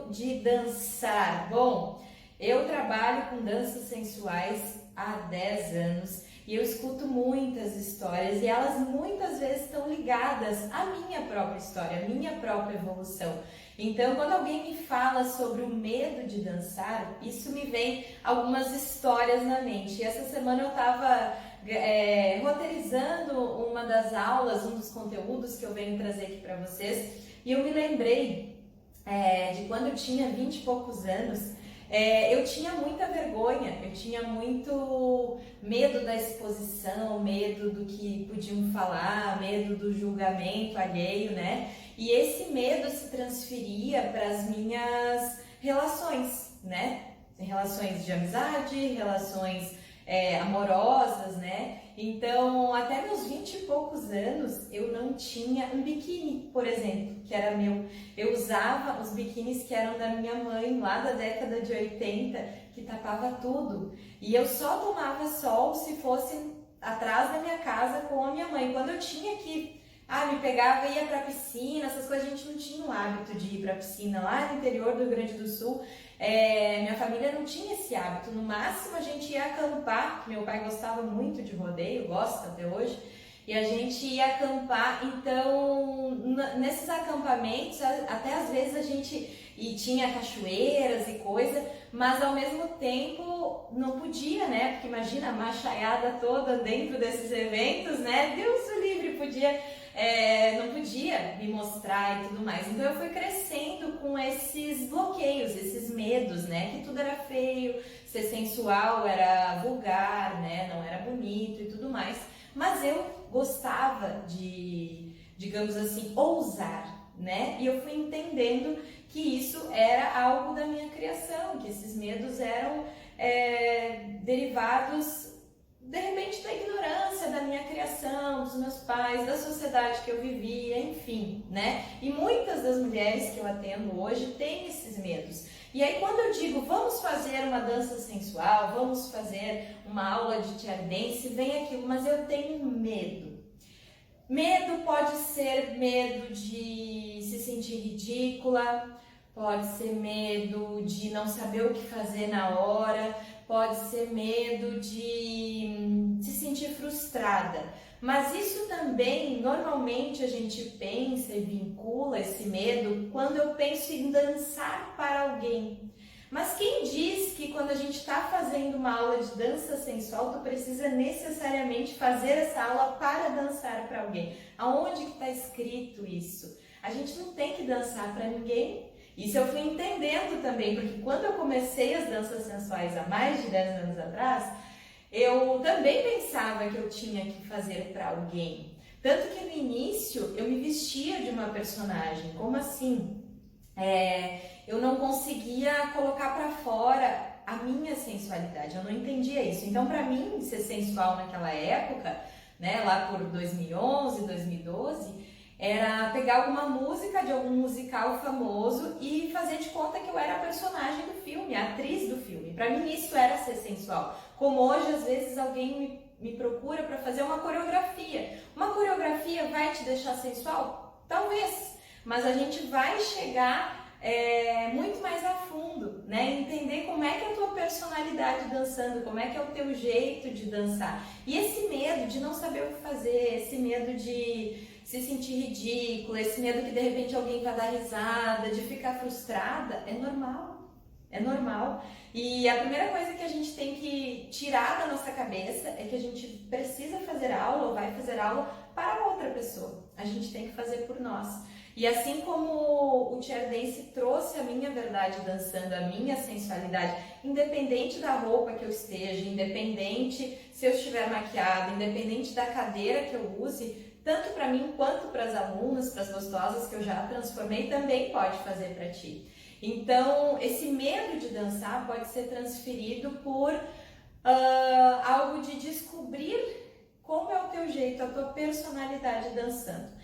medo de dançar. Bom, eu trabalho com danças sensuais há 10 anos e eu escuto muitas histórias e elas muitas vezes estão ligadas à minha própria história, à minha própria evolução. Então, quando alguém me fala sobre o medo de dançar, isso me vem algumas histórias na mente. E essa semana eu estava roteirizando uma das aulas, um dos conteúdos que eu venho trazer aqui para vocês, e eu me lembrei de quando eu tinha 20 e poucos anos. Eu tinha muita vergonha, eu tinha muito medo da exposição, medo do que podiam falar, medo do julgamento alheio, né? E esse medo se transferia para as minhas relações, né? Relações de amizade, relações amorosas, né? Então, até meus 20 e poucos anos, eu não tinha um biquíni, por exemplo, que era meu. Eu usava os biquínis que eram da minha mãe, lá da década de 80, que tapava tudo. E eu só tomava sol se fosse atrás da minha casa com a minha mãe. Quando eu tinha que me pegava e ia pra piscina, essas coisas, a gente não tinha o hábito de ir pra piscina lá no interior do Rio Grande do Sul. Minha família não tinha esse hábito. No máximo a gente ia acampar, meu pai gostava muito de rodeio, gosta até hoje, e a gente ia acampar. Então nesses acampamentos até às vezes a gente tinha cachoeiras e coisa, mas ao mesmo tempo não podia, né? Porque imagina a machaiada toda dentro desses eventos, né? Deus o livre, não podia me mostrar e tudo mais. Então eu fui crescendo com esses bloqueios, esses medos, né? Que tudo era feio, ser sensual era vulgar, né? Não era bonito e tudo mais. Mas eu gostava de, digamos assim, ousar, né? E eu fui entendendo que isso era algo da minha criação, que esses medos eram derivados de repente da ignorância da minha criação, dos meus pais, da sociedade que eu vivia, enfim, né? E muitas das mulheres que eu atendo hoje têm esses medos. E aí quando eu digo, vamos fazer uma dança sensual, vamos fazer uma aula de chair dance, vem aquilo, mas eu tenho medo. Medo pode ser medo de se sentir ridícula, pode ser medo de não saber o que fazer na hora, pode ser medo de se sentir frustrada. Mas isso também, normalmente a gente pensa e vincula esse medo quando eu penso em dançar para alguém. Mas quem diz que quando a gente está fazendo uma aula de dança sensual, tu precisa necessariamente fazer essa aula para dançar para alguém? Aonde que está escrito isso? A gente não tem que dançar para ninguém. Isso eu fui entendendo também, porque quando eu comecei as danças sensuais há mais de 10 anos atrás, eu também pensava que eu tinha que fazer para alguém. Tanto que no início eu me vestia de uma personagem. Como assim? Eu não conseguia colocar para fora a minha sensualidade, eu não entendia isso. Então, para mim, ser sensual naquela época, né, lá por 2011, 2012, era pegar alguma música de algum musical famoso e fazer de conta que eu era a personagem do filme, a atriz do filme. Para mim isso era ser sensual. Como hoje, às vezes, alguém me procura para fazer uma coreografia. Uma coreografia vai te deixar sensual? Talvez, mas a gente vai chegar muito mais a fundo, né? Entender como é que é a tua personalidade dançando, como é que é o teu jeito de dançar. E esse medo de não saber o que fazer, esse medo de se sentir ridícula, esse medo que de repente alguém vai dar risada, de ficar frustrada, é normal. É normal. E a primeira coisa que a gente tem que tirar da nossa cabeça é que a gente precisa fazer aula ou vai fazer aula para outra pessoa. A gente tem que fazer por nós. E assim como o chair dance trouxe a minha verdade dançando, a minha sensualidade, independente da roupa que eu esteja, independente se eu estiver maquiada, independente da cadeira que eu use, tanto para mim quanto para as alunas, para as gostosas que eu já transformei, também pode fazer para ti. Então, esse medo de dançar pode ser transferido por algo de descobrir como é o teu jeito, a tua personalidade dançando.